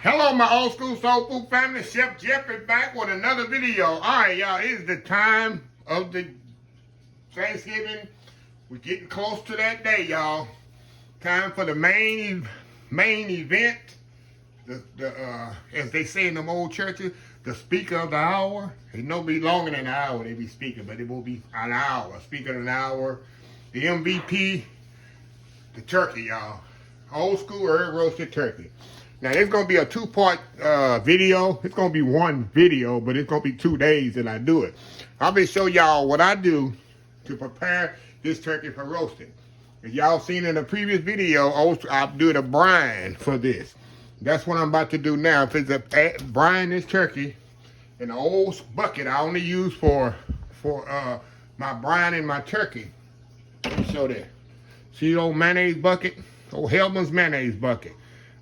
Hello, my old school soul food family. Chef Jeff is back with another video. All right, y'all, it's the time of the Thanksgiving. We're getting close to that day, y'all. Time for the main event. As they say in them old churches, the speaker of the hour. It no be longer than an hour they be speaking, but it will be an hour. Speaker of an hour. The MVP, the turkey, y'all. Old school herb roasted turkey. Now, it's going to be a two-part video. It's going to be one video, but it's going to be 2 days that I do it. I'll be show y'all what I do to prepare this turkey for roasting. If y'all seen in the previous video, I'll do the brine for this. That's what I'm about to do now. If it's a brine this turkey in an old bucket I only use for my brine and my turkey. Let me show that. See the old mayonnaise bucket? Old Hellman's mayonnaise bucket.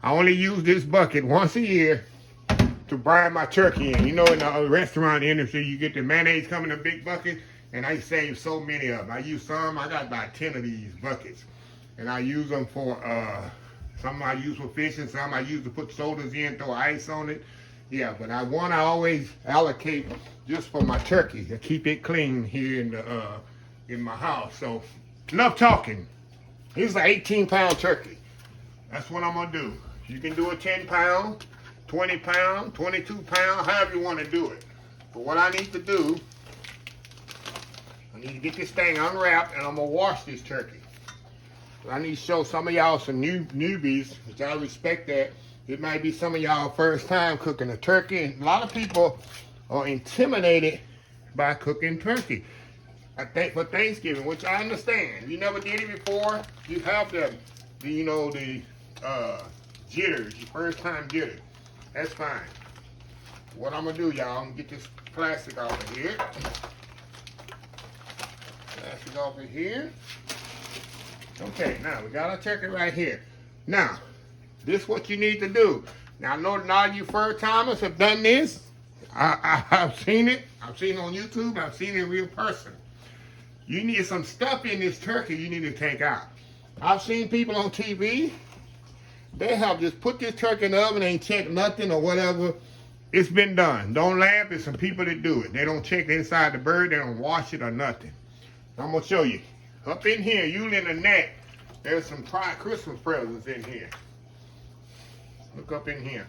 I only use this bucket once a year to brine my turkey in. You know, in the restaurant industry, you get the mayonnaise come in a big bucket, and I save so many of them. I use some. I got about 10 of these buckets, and I use them for some I use for fishing, some I use to put sodas in, throw ice on it. Yeah, but I always allocate just for my turkey to keep it clean here in my house. So enough talking. Here's an 18-pound turkey. That's what I'm gonna do. You can do a 10-pound, 20-pound, 22-pound, however you want to do it. But what I need to do, I need to get this thing unwrapped, and I'm gonna wash this turkey. I need to show some of y'all some newbies, which I respect that. It might be some of y'all first time cooking a turkey. And a lot of people are intimidated by cooking turkey. I think for Thanksgiving, which I understand. You never did it before. You have the jitters, your first time jitters. That's fine. What I'm gonna do, y'all, I'm gonna get this plastic off of here. Plastic off of here. Okay, now we got our turkey right here. Now, this is what you need to do. Now, I know not you first timers have done this. I've seen it. I've seen it on YouTube. I've seen it in real person. You need some stuff in this turkey you need to take out. I've seen people on TV. They have just put this turkey in the oven, ain't checked nothing or whatever. It's been done. Don't laugh. There's some people that do it. They don't check the inside the bird. They don't wash it or nothing. I'm going to show you. Up in here, usually in the neck, there's some Christmas presents in here. Look up in here.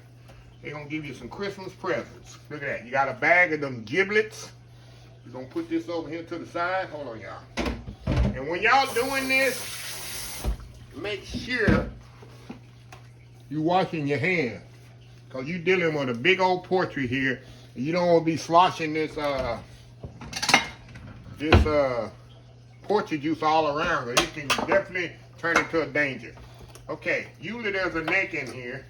They're going to give you some Christmas presents. Look at that. You got a bag of them giblets. You're going to put this over here to the side. Hold on, y'all. And when y'all doing this, make sure you washing your hands, because you're dealing with a big old poultry here, and you don't want to be sloshing this poultry juice all around, because it can definitely turn into a danger. Okay, usually there's a neck in here.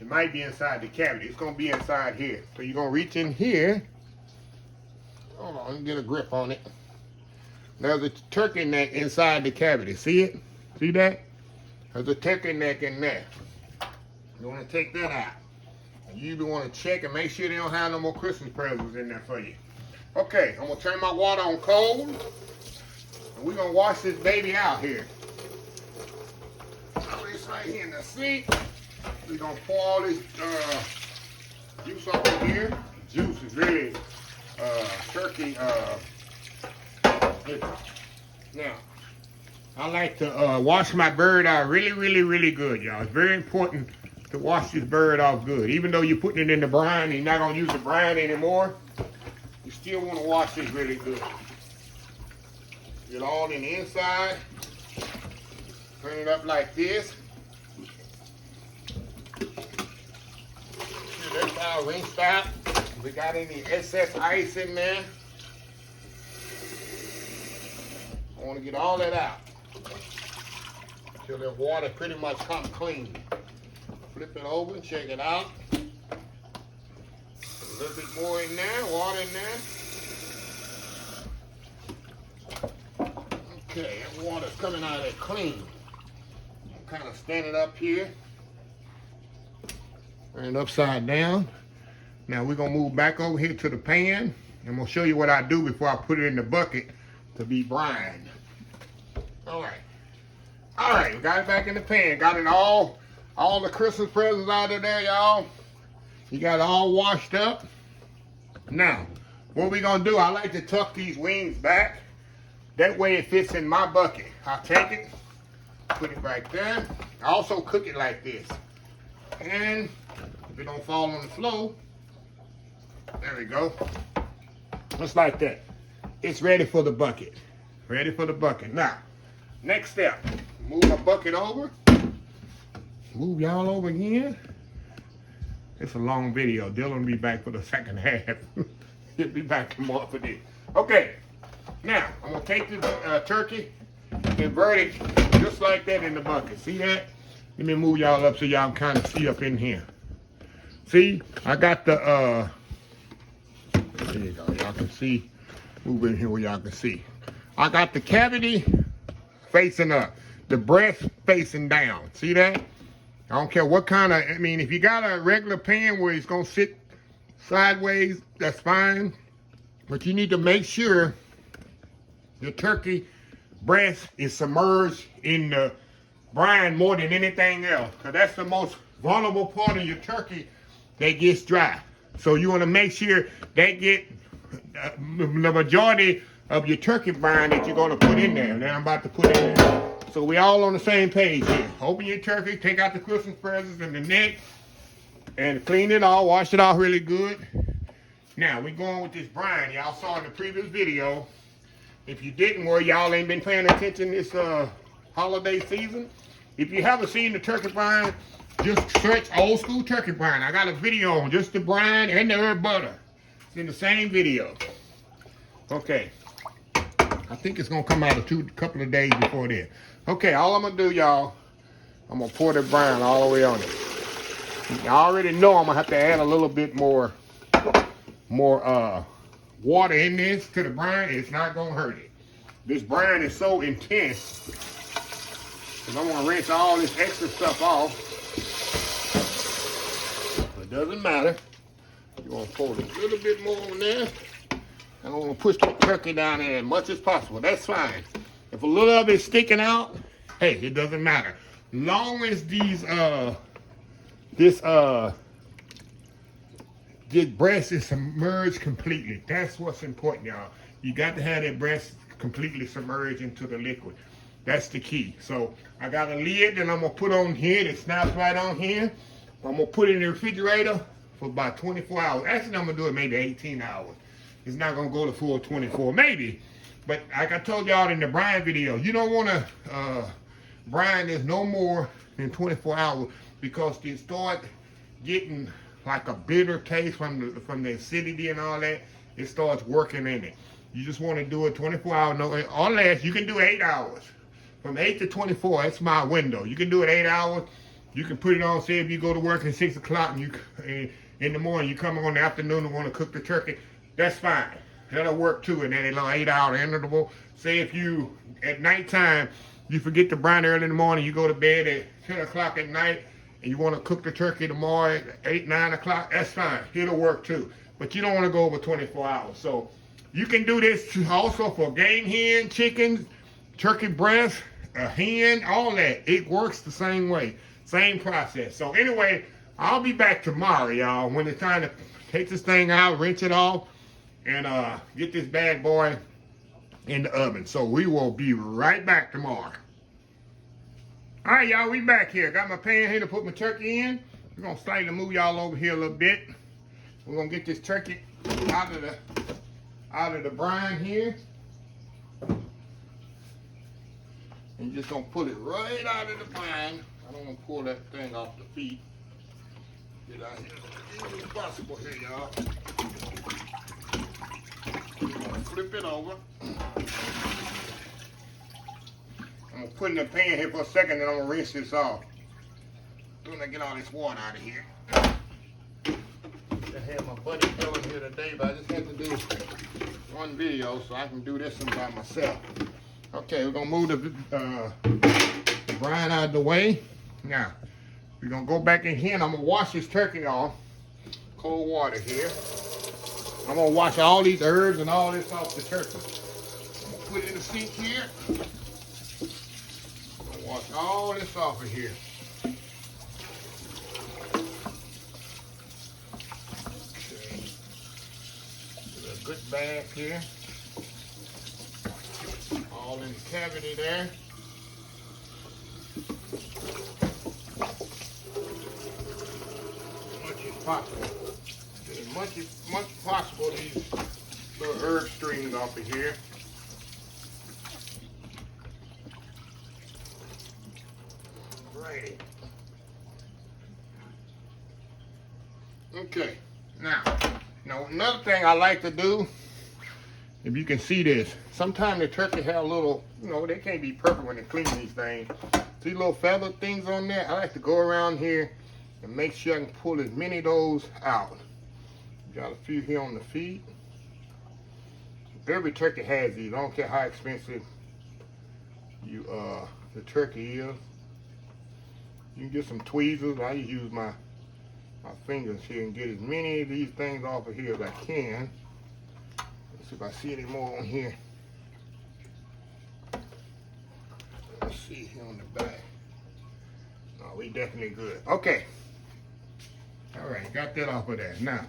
It might be inside the cavity. It's going to be inside here. So you're going to reach in here. Hold on, let me get a grip on it. There's a turkey neck inside the cavity. See it? See that? There's a turkey neck in there. You want to take that out. And you want to check and make sure they don't have no more Christmas presents in there for you. Okay, I'm going to turn my water on cold. And we're going to wash this baby out here. Throw this right here in the sink. We're going to pour all this juice up in here. Juice is really turkey. Now, I like to wash my bird out really good, y'all. It's very important to wash this bird off good. Even though you're putting it in the brine, you're not going to use the brine anymore, you still want to wash this really good. Get all in the inside. Turn it up like this. That's how rinsed out. We got any excess ice in there. I want to get all that out until the water pretty much comes clean. Flip it over and check it out. A little bit more in there, water in there. Okay, that water's coming out of there clean. I'm kind of standing up here. Turn it upside down. Now we're going to move back over here to the pan. I'm going to show you what I do before I put it in the bucket to be brined. All right. All right, we got it back in the pan. Got it all all the Christmas presents out of there, y'all. You got it all washed up. Now, what we gonna do, I like to tuck these wings back. That way it fits in my bucket. I'll take it, put it right there. I also cook it like this. And if it don't fall on the floor, there we go. Just like that. It's ready for the bucket. Ready for the bucket. Now, next step, move my bucket over. Move y'all over again. It's a long video. Dylan will be back for the second half. He'll be back tomorrow for this. Okay, now I'm gonna take the turkey, invert it just like that in the bucket. See that? Let me move y'all up so y'all kind of see up in here. See, I got the, there you go, y'all can see. Move in here where y'all can see. I got the cavity facing up, the breast facing down. See that? I don't care what kind of, I mean, if you got a regular pan where it's gonna sit sideways, that's fine. But you need to make sure your turkey breast is submerged in the brine more than anything else. Because that's the most vulnerable part of your turkey that gets dry. So you want to make sure that get the majority of your turkey brine that you're going to put in there. That I'm about to put in there. So we all on the same page here. Open your turkey, take out the Christmas presents and the neck, and clean it all, wash it off really good. Now, we're going with this brine. Y'all saw in the previous video. If you didn't, well, y'all ain't been paying attention this holiday season. If you haven't seen the turkey brine, just search old school turkey brine. I got a video on just the brine and the herb butter. It's in the same video. Okay. I think it's going to come out a couple of days before then. Okay, all I'm going to do, y'all, I'm going to pour the brine all the way on it. I already know I'm going to have to add a little bit more water in this to the brine. It's not going to hurt it. This brine is so intense because I'm going to rinse all this extra stuff off. But it doesn't matter. You're going to pour a little bit more on there. I'm going to push the turkey down there as much as possible. That's fine. If a little of it's sticking out, hey, it doesn't matter. Long as these this breast is submerged completely. That's what's important, y'all. You got to have that breast completely submerged into the liquid. That's the key. So I got a lid that I'm gonna put on here that snaps right on here. I'm gonna put it in the refrigerator for about 24 hours. Actually, I'm gonna do it maybe 18 hours. It's not gonna go to full 24, maybe. But like I told y'all in the brine video, you don't wanna brine this no more than 24 hours because they start getting like a bitter taste from the acidity and all that. It starts working in it. You just want to do it 24 hours, no, or less. You can do 8 hours. From 8 to 24, that's my window. You can do it 8 hours. You can put it on, say if you go to work at 6 o'clock and you in the morning, you come on in the afternoon and want to cook the turkey, that's fine. That'll work too, and then a little 8-hour interval. Say if you, at nighttime, you forget to brine early in the morning, you go to bed at 10 o'clock at night, and you want to cook the turkey tomorrow at 8, 9 o'clock, that's fine. It'll work too. But you don't want to go over 24 hours. So you can do this also for game hen, chickens, turkey breast, a hen, all that. It works the same way. Same process. So anyway, I'll be back tomorrow, y'all, when it's time to take this thing out, rinse it off, and get this bad boy in the oven. So we will be right back tomorrow. All right, y'all, we back here. Got my pan here to put my turkey in. We're going to slightly move y'all over here a little bit. We're going to get this turkey out of the brine here. And just going to pull it right out of the brine. I don't want to pull that thing off the feet. Get out here as easy as possible here, y'all. I'm going to flip it over. I'm going to put it in the pan here for a second, then I'm going to rinse this off. Soon I get all this water out of here. I had my buddy Dylan here today, but I just had to do one video so I can do this one by myself. Okay, we're going to move the brine out of the way. Now, we're going to go back in here and I'm going to wash this turkey off. Cold water here. I'm going to wash all these herbs and all this off the turkey. I'm going to put it in the sink here. I'm going to wash all this off of here. good bass here. All in the cavity there. As much as possible. Get as much as possible these little herb strings off of here. Alrighty. Okay, now another thing I like to do, if you can see this, sometimes the turkey have a little, they can't be perfect when they clean these things. See little feather things on there? I like to go around here and make sure I can pull as many of those out. Got a few here on the feet. Every turkey has these. I don't care how expensive the turkey is. You can get some tweezers. I use my fingers here and get as many of these things off of here as I can. Let's see if I see any more on here. Let's see here on the back. No, we definitely good. Okay. All right, got that off of there. Now,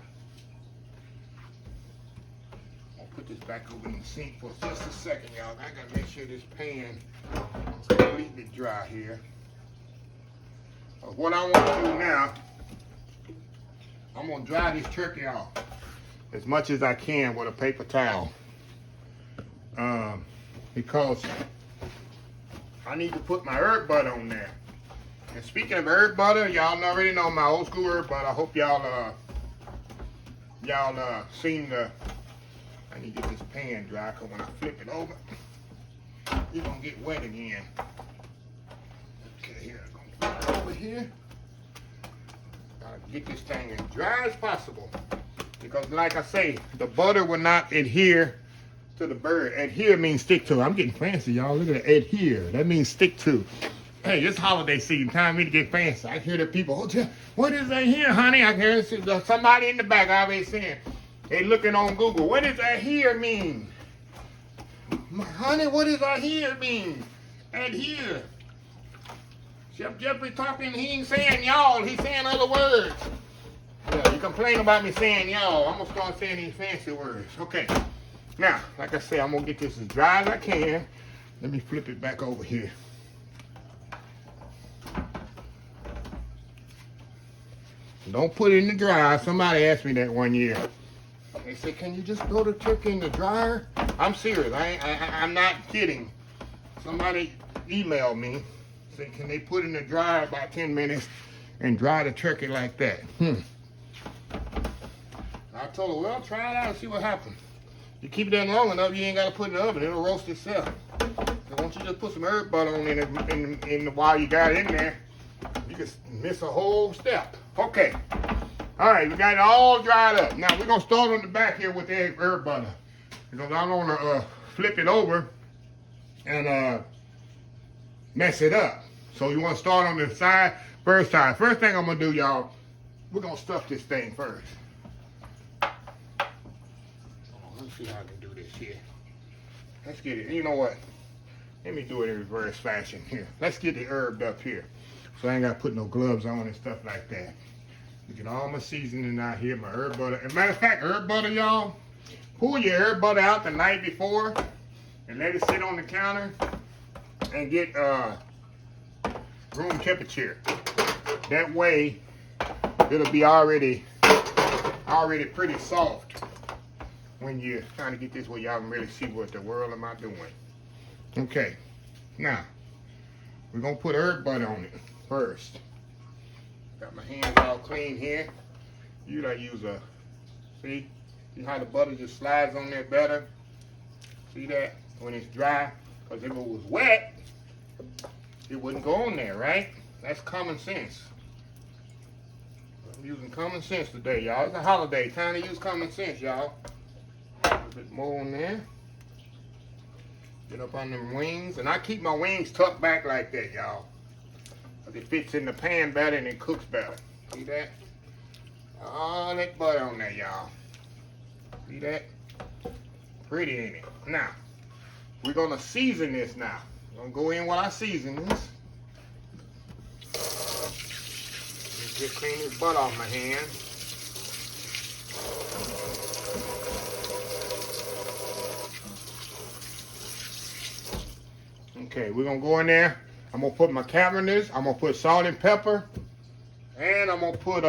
I'll put this back over in the sink for just a second, y'all. I gotta make sure this pan is completely dry here. What I want to do now, I'm gonna dry this turkey off as much as I can with a paper towel, because I need to put my herb butter on there. And speaking of herb butter, y'all already know my old school herb butter. I hope y'all seen the. I need to get this pan dry, because when I flip it over, it's gonna get wet again. Okay, here I'm gonna put it over here. Gotta get this thing as dry as possible, because like I say, the butter will not adhere to the bird. Adhere means stick to. I'm getting fancy, y'all. Look at that. Adhere. That means stick to. Hey, it's holiday season. Time for me to get fancy. I hear the people, oh, what is that here, honey? I hear somebody in the back always saying, they looking on Google. What does adhere mean? Honey, what does adhere mean? Adhere. Chef Jeffrey talking, he ain't saying y'all, he's saying other words. Yeah, you complain about me saying y'all. I'm gonna start saying these fancy words. Okay. Now, like I say, I'm gonna get this as dry as I can. Let me flip it back over here. Don't put it in the dryer. Somebody asked me that one year. They said, can you just throw the turkey in the dryer? I'm serious. I'm not kidding. Somebody emailed me. Said, can they put it in the dryer about 10 minutes and dry the turkey like that? I told her, well, try it out and see what happens. You keep it there long enough, you ain't got to put it in the oven. It'll roast itself. So once you just put some herb butter on it while you got it in there, you can miss a whole step. Okay. All right, we got it all dried up. Now, we're going to start on the back here with the herb butter, because I don't want to flip it over and mess it up. So you want to start on the side, first side. First thing I'm going to do, y'all, we're going to stuff this thing first. Let me see how I can do this here. Let's get it. You know what? Let me do it in reverse fashion here. Let's get it herbed up here, so I ain't got to put no gloves on and stuff like that. Get all my seasoning out here, my herb butter. As a matter of fact, herb butter, y'all, pull your herb butter out the night before and let it sit on the counter and get room temperature. That way, it'll be already pretty soft when you're trying to get this where y'all can really see what the world am I doing. Okay, now, we're going to put herb butter on it first. Got my hands all clean here. You gotta use a, see how the butter just slides on there better? See that? When it's dry. Because if it was wet, it wouldn't go on there, right? That's common sense. I'm using common sense today, y'all. It's a holiday. Time to use common sense, y'all. A little bit more on there. Get up on them wings. And I keep my wings tucked back like that, y'all. It fits in the pan better and it cooks better. See that? All that butter on there, y'all. See that? Pretty, ain't it? Now, we're gonna season this now. I'm gonna go in with our seasonings. Just clean this butter off my hand. Okay, we're gonna go in there. I'm gonna put my cabernets. I'm gonna put salt and pepper, and I'm gonna put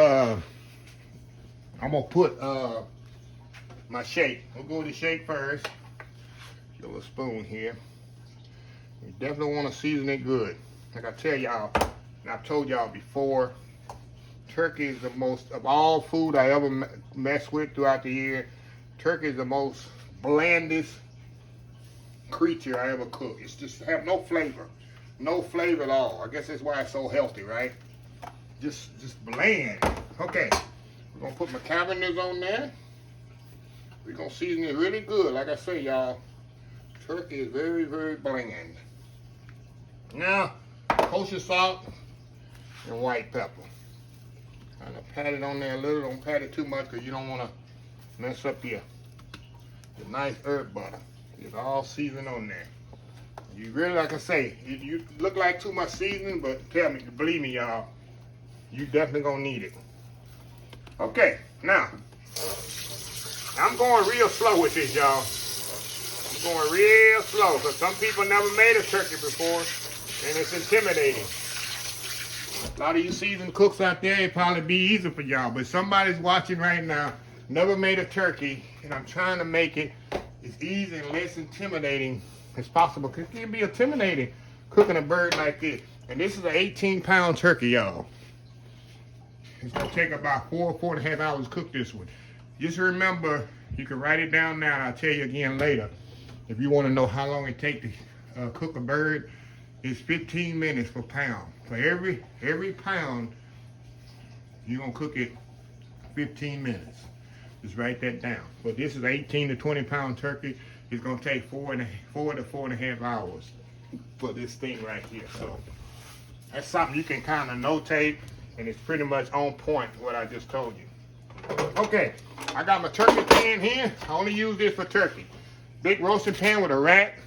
my shake. We'll go with the shake first. Get a little spoon here. You definitely want to season it good. Like I tell y'all, and I've told y'all before, turkey is the most, of all food I ever mess with throughout the year, turkey is the most blandest creature I ever cook. It's just have no flavor. No flavor at all. I guess that's why it's so healthy, right? Just bland. Okay, we're gonna put my cabernets on there. We're gonna season it really good. Like I say, y'all, turkey is very, very bland. Now, kosher salt and white pepper. Kind of pat it on there a little. Don't pat it too much because you don't want to mess up your nice herb butter. It's all seasoned on there. You really, like I say, you look like too much seasoning, but believe me, y'all, you definitely gonna need it. Okay, now, I'm going real slow with this, y'all. I'm going real slow because some people never made a turkey before. And it's intimidating. A lot of you seasoned cooks out there, it'd probably be easy for y'all. But somebody's watching right now, never made a turkey, and I'm trying to make it as easy and less intimidating as possible. Because it can be intimidating cooking a bird like this. And this is an 18-pound turkey, y'all. It's going to take about 4.5 hours to cook this one. Just remember, you can write it down now, and I'll tell you again later. If you want to know how long it takes to cook a bird, it's 15 minutes per pound. For every pound, you're gonna cook it 15 minutes. Just write that down. But this is 18 to 20 pound turkey. It's gonna take 4 to 4.5 hours for this thing right here. So that's something you can kind of notate, and it's pretty much on point what I just told you. Okay, I got my turkey pan here. I only use this for turkey. Big roasting pan with a rack.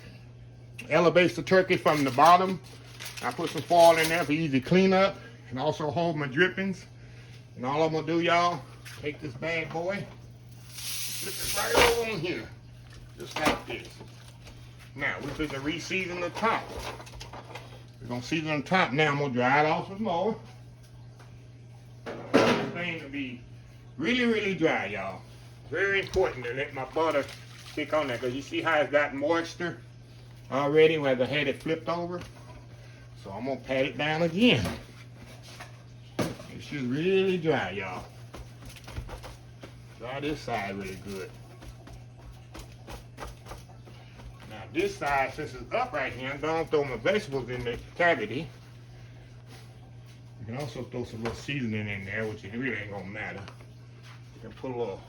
Elevates the turkey from the bottom. I put some foil in there for easy cleanup and also hold my drippings. And all I'm gonna do, y'all, take this bad boy, flip it right over on here, just like this. Now we're going to re-season the top. We're gonna season the top. Now I'm gonna dry it off some more. This thing to be really, really dry, y'all. Very important to let my butter stick on there because you see how it's got moisture already where I had it flipped over. So I'm gonna pat it down again. It's just really dry, y'all. Dry this side really good. Now this side, since it's up right here, I'm gonna throw my vegetables in the cavity. You can also throw some little seasoning in there, which it really ain't gonna matter. You can put a little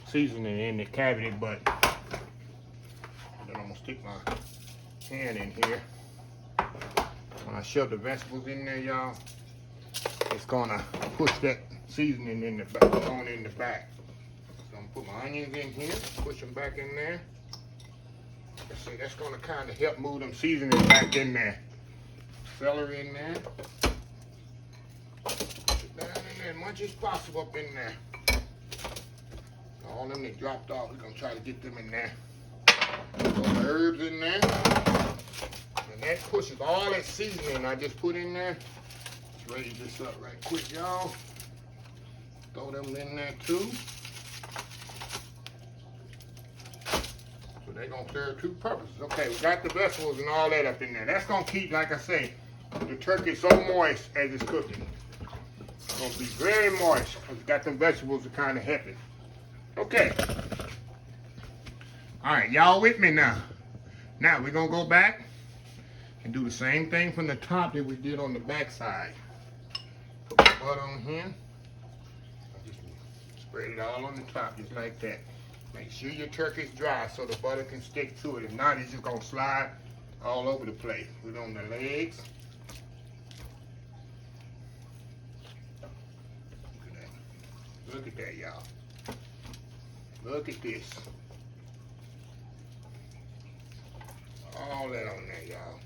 seasoning in the cavity, but then I'm gonna stick my hand in here. When I shove the vegetables in there, y'all, it's gonna push that seasoning in the back, on in the back. So I'm gonna put my onions in here, push them back in there. Let's see, that's gonna kind of help move them seasoning back in there. Celery in there. Push it down in there as much as possible up in there. All them that dropped off, we're gonna try to get them in there. Throw the herbs in there. And that pushes all that seasoning I just put in there. Let's raise this up right quick, y'all. Throw them in there too. So they're gonna serve two purposes. Okay, we got the vegetables and all that up in there. That's gonna keep, like I say, the turkey so moist as it's cooking. It's gonna be very moist because it's got them vegetables to kind of help it. Okay. All right, y'all with me now. Now we're gonna go back and do the same thing from the top that we did on the back side. Put my butter on here. Just spread it all on the top just like that. Make sure your turkey's dry so the butter can stick to it. If not, it's just gonna slide all over the place. Put it on the legs. Look at that, y'all. Look at this. All that on there, y'all.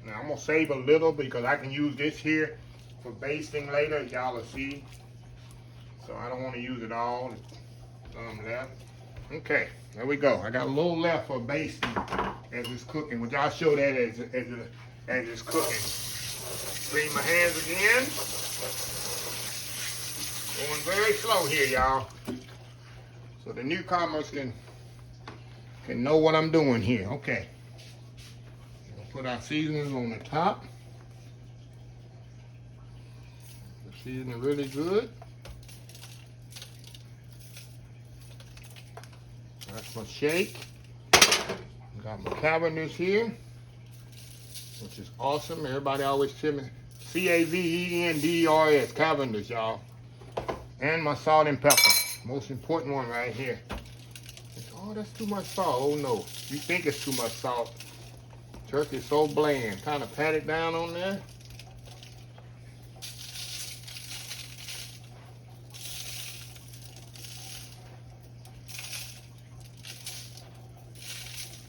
Now I'm gonna save a little because I can use this here for basting later, as y'all will see. So I don't want to use it all. Some left. Okay, there we go. I got a little left for basting as it's cooking, which I'll show that as it's cooking. Clean my hands again. Going very slow here, y'all. So the newcomers can know what I'm doing here. Okay. We'll put our seasonings on the top. The seasoning really good. That's my shake. Got my Cavenders here, which is awesome. Everybody always tell me Cavenders, Cavenders, y'all. And my salt and pepper. Most important one right here. Oh, that's too much salt. Oh no, you think it's too much salt. Turkey's so bland. Kind of pat it down on there.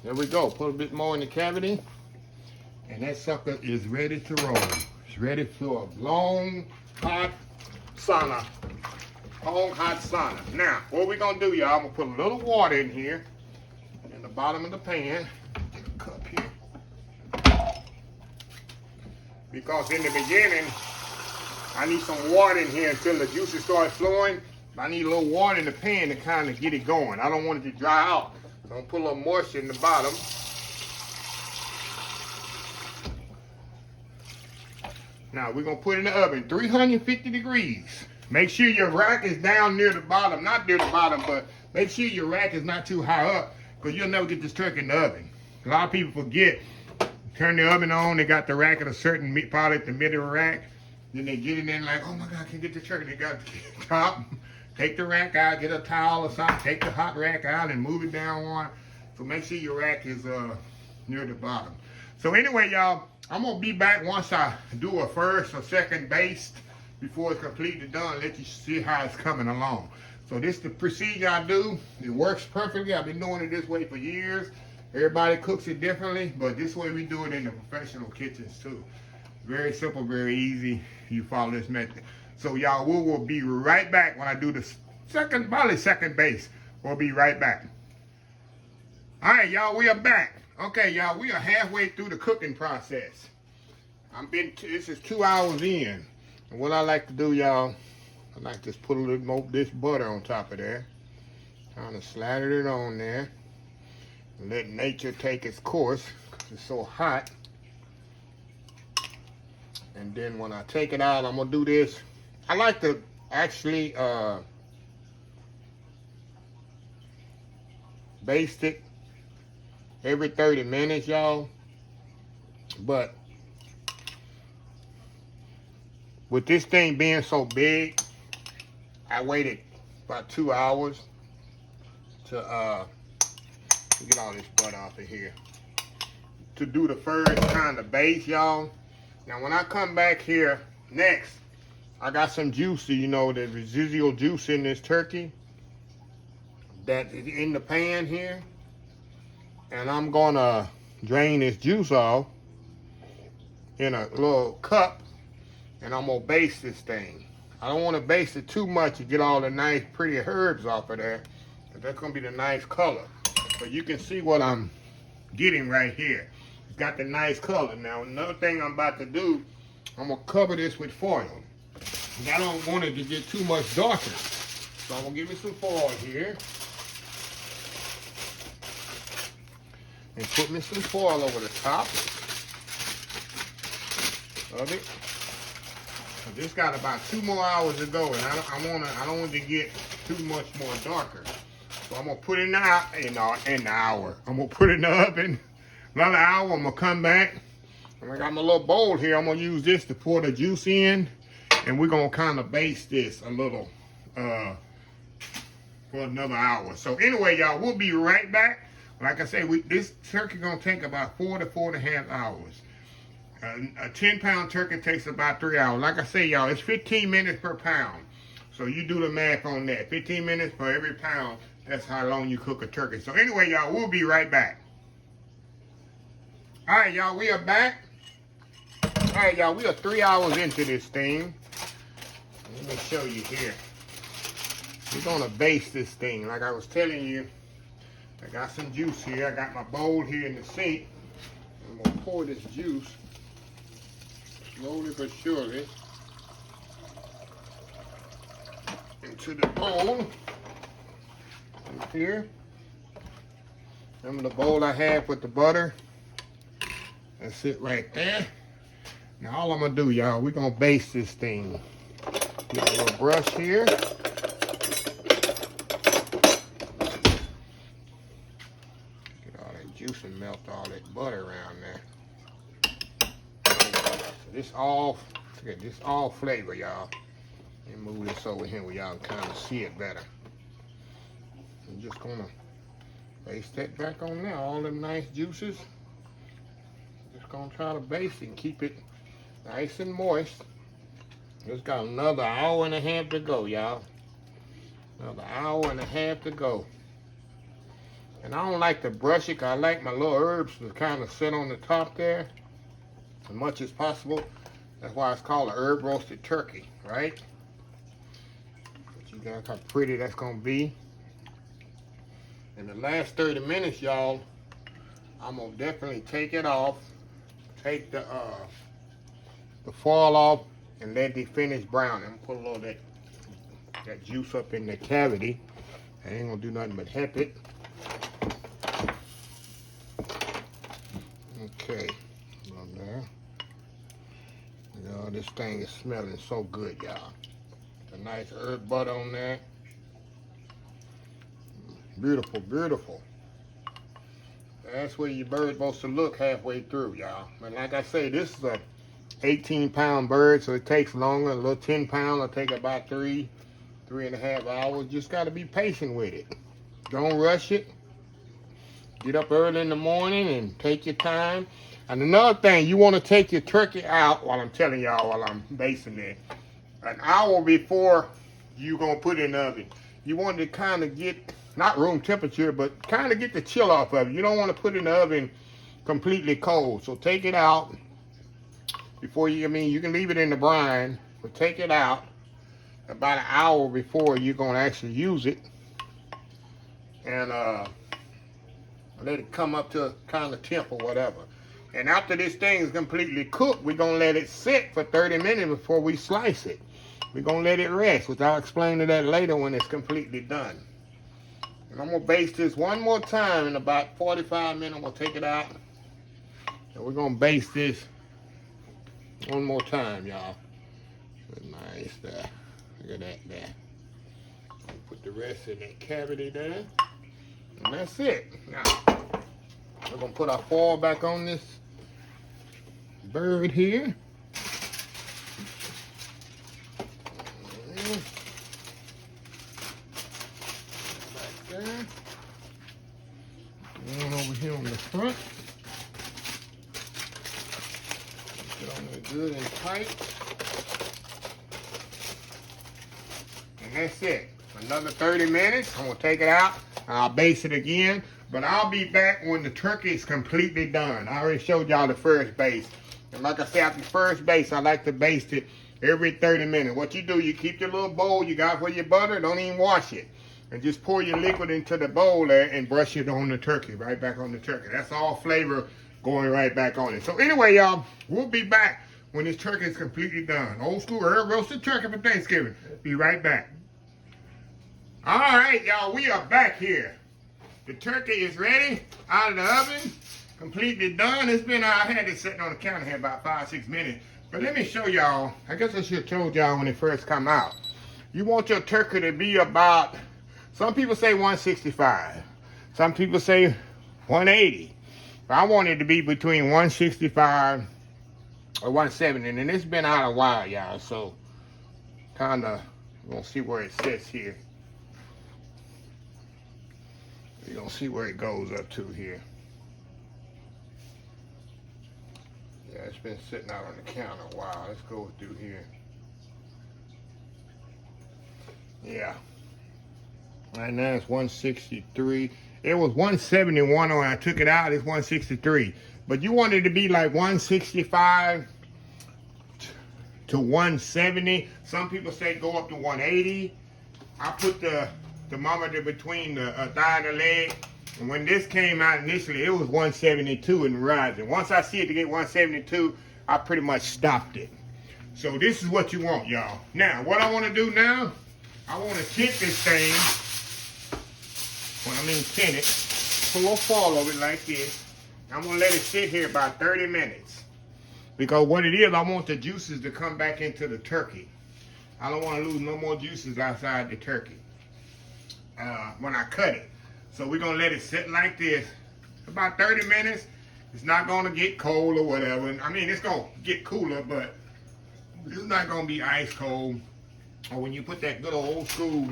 There we go. Put a bit more in the cavity. And that sucker is ready to roll. It's ready for a long, hot sauna. Long, hot sauna. Now, what we're going to do, y'all, I'm going to put a little water in here in the bottom of the pan. Get a cup here. Because in the beginning, I need some water in here until the juices start flowing. I need a little water in the pan to kind of get it going. I don't want it to dry out. So I'm going to put a little moisture in the bottom. Now we're going to put it in the oven, 350 degrees. Make sure your rack is down near the bottom. Not near the bottom, but make sure your rack is not too high up, because you'll never get this turkey in the oven. A lot of people forget, turn the oven on, they got the rack at a certain part at the middle of the rack. Then they get it in like, oh my God, I can't get the turkey. They got the top. Take the rack out, get a towel or something, take the hot rack out and move it down one. So make sure your rack is near the bottom. So anyway, y'all, I'm gonna be back once I do a first or second baste before it's completely done. Let you see how it's coming along. So this is the procedure I do. It works perfectly. I've been doing it this way for years. Everybody cooks it differently, but this way we do it in the professional kitchens too. Very simple, very easy. You follow this method. So y'all, we will be right back when I do the probably second base. We'll be right back. All right, y'all, we are back. Okay, y'all, we are halfway through the cooking process. This is 2 hours in. And what I like to do, y'all, I like to put a little more of this butter on top of there. Kind of slather it on there. And let nature take its course, because it's so hot. And then when I take it out, I'm going to do this. I like to actually baste it every 30 minutes, y'all. But with this thing being so big, I waited about 2 hours to get all this butter off of here to do the first kind of baste, y'all. Now when I come back here next, I got some juice, you know, the residual juice in this turkey that is in the pan here. And I'm gonna drain this juice off in a little cup, and I'm gonna baste this thing. I don't wanna baste it too much to get all the nice pretty herbs off of there, because that's gonna be the nice color. But you can see what I'm getting right here. It's got the nice color. Now another thing I'm about to do, I'm gonna cover this with foil. I don't want it to get too much darker. So I'm gonna give it some foil here. And put me some foil over the top of it. So this got about 2 more hours to go, and I don't want it to get too much more darker. So I'm gonna put it in the hour. I'm gonna put it in the oven. Another hour, I'm gonna come back. And I got my little bowl here. I'm gonna use this to pour the juice in. And we're going to kind of baste this a little for another hour. So anyway, y'all, we'll be right back. Like I say, this turkey going to take about 4 to 4.5 hours. A 10-pound turkey takes about 3 hours. Like I say, y'all, it's 15 minutes per pound. So you do the math on that. 15 minutes for every pound. That's how long you cook a turkey. So anyway, y'all, we'll be right back. All right, y'all, we are back. All right, y'all, we are 3 hours into this thing. Let me show you here. We're gonna baste this thing. Like I was telling you, I got some juice here. I got my bowl here in the sink. I'm gonna pour this juice slowly but surely into the bowl here. Remember the bowl I had with the butter? That's it right there. Now all I'm gonna do, y'all, we're gonna baste this thing. Get a little brush here. Get all that juice and melt all that butter around there. So this all flavor, y'all. Let me move this over here where y'all can kind of see it better. I'm just gonna baste that back on there, all them nice juices. Just gonna try to baste it and keep it nice and moist. Just got another hour and a half to go, y'all. Another hour and a half to go. And I don't like to brush it, 'cause I like my little herbs to kind of sit on the top there as much as possible. That's why it's called a herb roasted turkey, right? But you got how pretty that's gonna be. In the last 30 minutes, y'all, I'm gonna definitely take it off, take the foil off, and let it finish browning. I'm gonna put a little of that juice up in the cavity. I ain't gonna do nothing but help it. Okay, on there. Y'all, this thing is smelling so good, y'all. A nice herb butter on there. Beautiful, beautiful. That's where your bird's supposed to look halfway through, y'all. And like I say, this is a 18-pound bird, so it takes longer. A little 10-pound will take about 3.5 hours. Just got to be patient with it. Don't rush it. Get up early in the morning and take your time. And another thing, you want to take your turkey out, while I'm telling y'all, while I'm basting it, an hour before you're going to put it in the oven. You want to kind of get, not room temperature, but kind of get the chill off of it. You don't want to put it in the oven completely cold. So take it out before you, you can leave it in the brine, but take it out about an hour before you're going to actually use it. And let it come up to a kind of temp or whatever. And after this thing is completely cooked, we're going to let it sit for 30 minutes before we slice it. We're going to let it rest, which I'll explain to that later when it's completely done. And I'm going to baste this one more time in about 45 minutes. I'm going to take it out. And we're going to baste this one more time, y'all. Nice there. Look at that there. Put the rest in that cavity there. And that's it. Now, we're going to put our foil back on this bird here. Back there. One over here on the front. Get on there good and tight. And that's it. Another 30 minutes. I'm going to take it out. I'll baste it again. But I'll be back when the turkey is completely done. I already showed y'all the first baste. And like I said, after the first baste, I like to baste it every 30 minutes. What you do, you keep your little bowl you got for your butter. Don't even wash it. And just pour your liquid into the bowl there and brush it on the turkey. Right back on the turkey. That's all flavor going right back on it. So anyway, y'all, we'll be back when this turkey is completely done. Old school herb roasted turkey for Thanksgiving. Be right back. All right, y'all, we are back here. The turkey is ready, out of the oven, completely done. It's been, I had it sitting on the counter here about 5-6 minutes. But let me show y'all, I guess I should have told y'all when it first come out. You want your turkey to be about, some people say 165. Some people say 180. But I want it to be between 165 or 170. And it's been out a while, y'all. So, kind of, we're going to see where it sits here. You're going to see where it goes up to here. Yeah, it's been sitting out on the counter a while. Let's go through here. Yeah. Right now it's 163. It was 171 when I took it out. It's 163. But you want it to be like 165 to 170. Some people say go up to 180. I put the thermometer between the thigh and the leg And when this came out initially, it was 172 and rising. Once I see it to get 172, I pretty much stopped it. So this is what you want, y'all. Now, what I want to do now, I want to tint this thing. When I mean tint it, pull a fall of it like this. I'm going to let it sit here about 30 minutes. Because what it is, I want the juices to come back into the turkey. I don't want to lose no more juices outside the turkey when I cut it. So we're going to let it sit like this about 30 minutes. It's not going to get cold or whatever. I mean, it's going to get cooler, but it's not going to be ice cold. Or when you put that good old school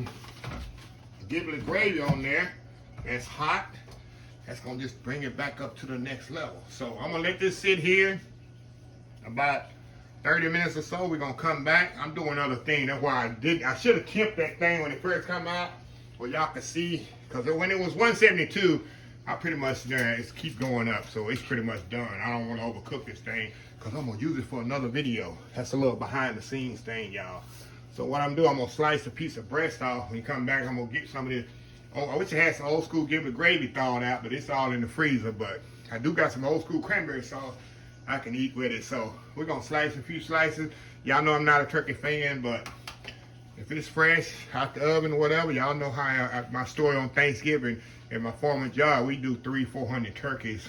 giblet gravy on there, that's hot. That's going to just bring it back up to the next level. So I'm going to let this sit here about 30 minutes or so. We're going to come back. I'm doing other things. That's why I should have tipped that thing when it first come out. Well, y'all can see, because when it was 172, I pretty much, it's keep going up. So it's pretty much done. I don't want to overcook this thing because I'm going to use it for another video. That's a little behind the scenes thing, y'all. So what I'm doing, I'm going to slice a piece of breast off. When you come back, I'm going to get some of this. Oh, I wish I had some old school giblet gravy thawed out, but it's all in the freezer. But I do got some old school cranberry sauce I can eat with it. So we're going to slice a few slices. Y'all know I'm not a turkey fan, but if it's fresh, out the oven or whatever, y'all know how my story on Thanksgiving. At my former job, we do 300-400 turkeys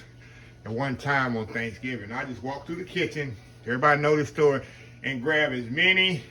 at one time on Thanksgiving. I just walk through the kitchen, everybody know this story, and grab as many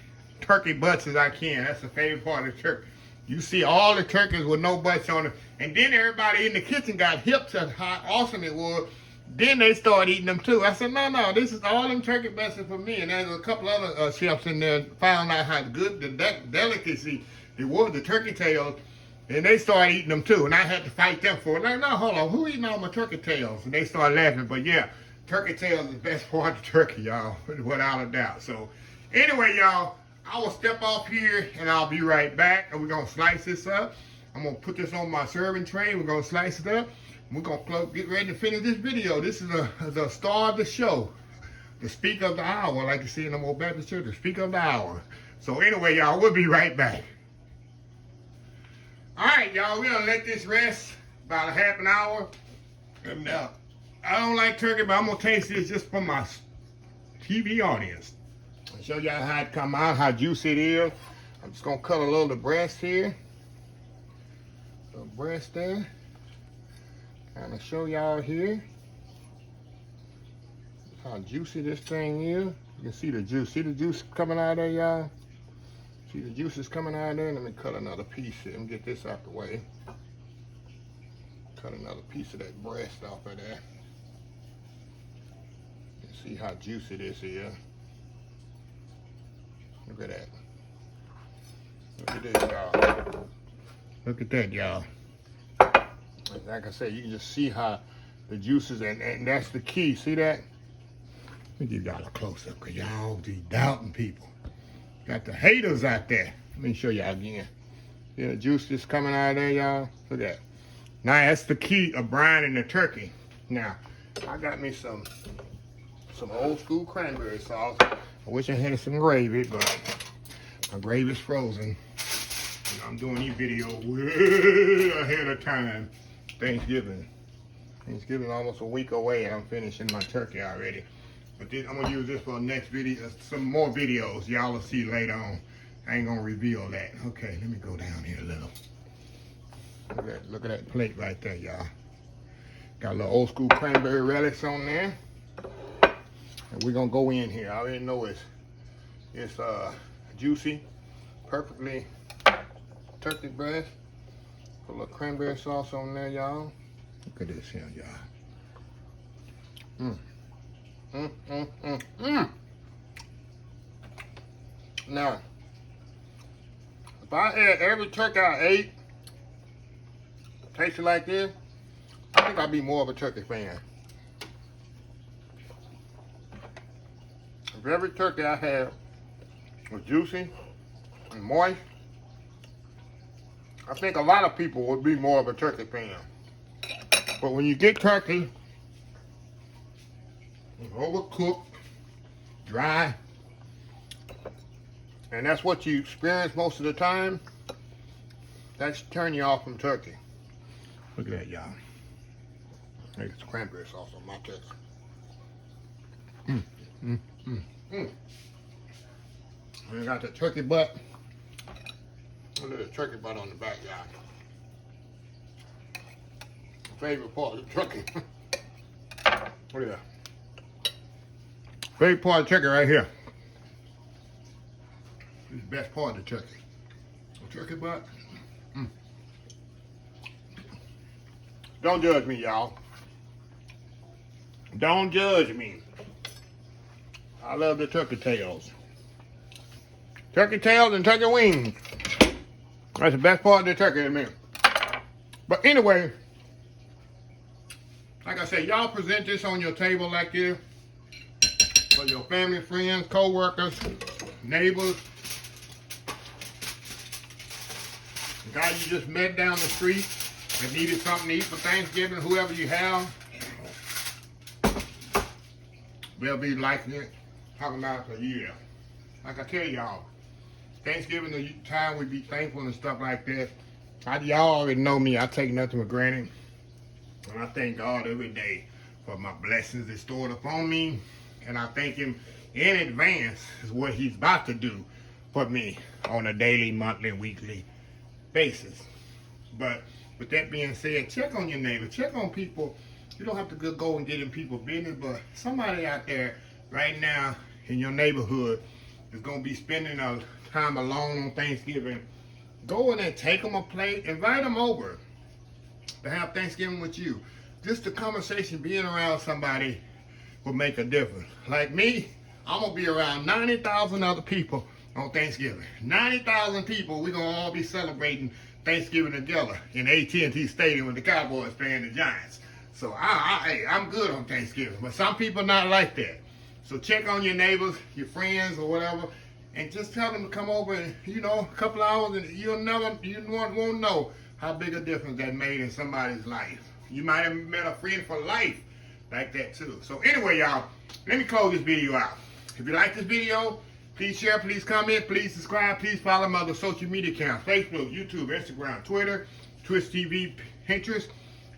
turkey butts as I can. That's the favorite part of the turkey. You see all the turkeys with no butts on it, and then everybody in the kitchen got hip to how awesome it was. Then they started eating them too. I said, no, this is all them turkey butts for me. And there's a couple other chefs in there found out how good the delicacy it was, the turkey tails. And they started eating them too. And I had to fight them for it. Like, no, hold on, who eating all my turkey tails? And they started laughing. But yeah, turkey tails is the best part of turkey, y'all, without a doubt. So anyway, y'all, I will step off here and I'll be right back. And we're going to slice this up. I'm going to put this on my serving tray. We're going to slice it up. We're going to get ready to finish this video. This is the star of the show. The speak of the hour, like you see in the old Baptist church, the speak of the hour. So anyway, y'all, we'll be right back. All right, y'all, we're going to let this rest about a half an hour. And I don't like turkey, but I'm going to taste this just for my TV audience. I'll show y'all how it come out, how juicy it is. I'm just going to cut a little of the breast here. The breast there. I'm going to show y'all here how juicy this thing is. You can see the juice. See the juice coming out of there, y'all? See the juice is coming out of there? Let me cut another piece here and get this out the way. Cut another piece of that breast off of there. You can see how juicy this is. Look at that. Look at this, y'all. Look at that, y'all. Like I said, you can just see how the juices, and that's the key. See that? Let me give y'all a close-up, because y'all be doubting people. Got the haters out there. Let me show y'all again. See the juice just coming out of there, y'all? Look at that. Now, that's the key of brining the turkey. Now, I got me some old school cranberry sauce. I wish I had some gravy, but my gravy's frozen. And I'm doing these videos way ahead of time. Thanksgiving almost a week away, and I'm finishing my turkey already. But this, I'm gonna use this for the next video, some more videos y'all will see later on. I ain't gonna reveal that. Okay, let me go down here a little. Look at that plate right there, y'all. Got a little old school cranberry relish on there. And we're gonna go in here. I already know it's juicy, perfectly turkey breast. Put a little cranberry sauce on there, y'all. Look at this here, y'all. Now, if I had every turkey I ate tasted like this, I think I'd be more of a turkey fan. If every turkey I had was juicy and moist, I think a lot of people would be more of a turkey fan. But when you get turkey, it's overcooked, dry, and that's what you experience most of the time, that's turning you off from turkey. Look at that, y'all. I get some cranberry sauce on my turkey. I got the turkey butt. A little turkey butt on the back, y'all. Favorite part of the turkey. Look at that. Favorite part of the turkey right here. This is the best part of the turkey. The turkey butt. Don't judge me, y'all. Don't judge me. I love the turkey tails. Turkey tails and turkey wings. That's the best part of the turkey to me. But anyway, like I said, y'all present this on your table like this for your family, friends, co-workers, neighbors, the guy you just met down the street that needed something to eat for Thanksgiving, whoever you have. They'll be liking it, talking about it for years. Like I tell y'all, Thanksgiving is the time we be thankful and stuff like that. Y'all already know me, I take nothing for granted. And I thank God every day for my blessings that stored upon me. And I thank him in advance is what he's about to do for me on a daily, monthly, weekly basis. But with that being said, check on your neighbor, check on people. You don't have to go and get in people's business, but somebody out there right now in your neighborhood is going to be spending a time alone on Thanksgiving. Go in and take them a plate, invite them over to have Thanksgiving with you. Just the conversation, being around somebody will make a difference. Like me, I'm going to be around 90,000 other people on Thanksgiving. 90,000 people, we're going to all be celebrating Thanksgiving together in AT&T Stadium with the Cowboys playing the Giants. So I'm good on Thanksgiving, but some people not like that. So check on your neighbors, your friends or whatever, and just tell them to come over and, a couple hours, and you won't know how big a difference that made in somebody's life. You might have met a friend for life like that too. So anyway, y'all, let me close this video out. If you like this video, please share, please comment, please subscribe, please follow my other social media accounts: Facebook, YouTube, Instagram, Twitter, Twitch TV, Pinterest,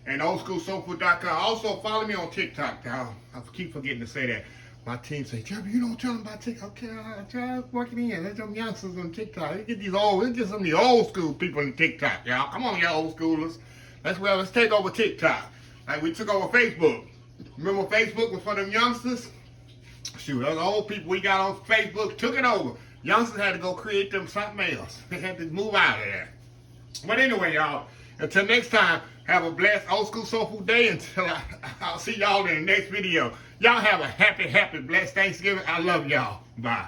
and oldschoolsoulfood.com. Also follow me on TikTok. I keep forgetting to say that. My team say, Jeremy, you don't tell them about TikTok. Okay, I'll try working in. There's some youngsters on TikTok. Let's get some of the old school people in TikTok, y'all. Come on, y'all old schoolers. Let's take over TikTok. Like we took over Facebook. Remember Facebook was for them youngsters? Shoot, those old people we got on Facebook took it over. Youngsters had to go create them something else. They had to move out of there. But anyway, y'all, until next time, have a blessed old school soul food day. Until I'll see y'all in the next video. Y'all have a happy, blessed Thanksgiving. I love y'all. Bye.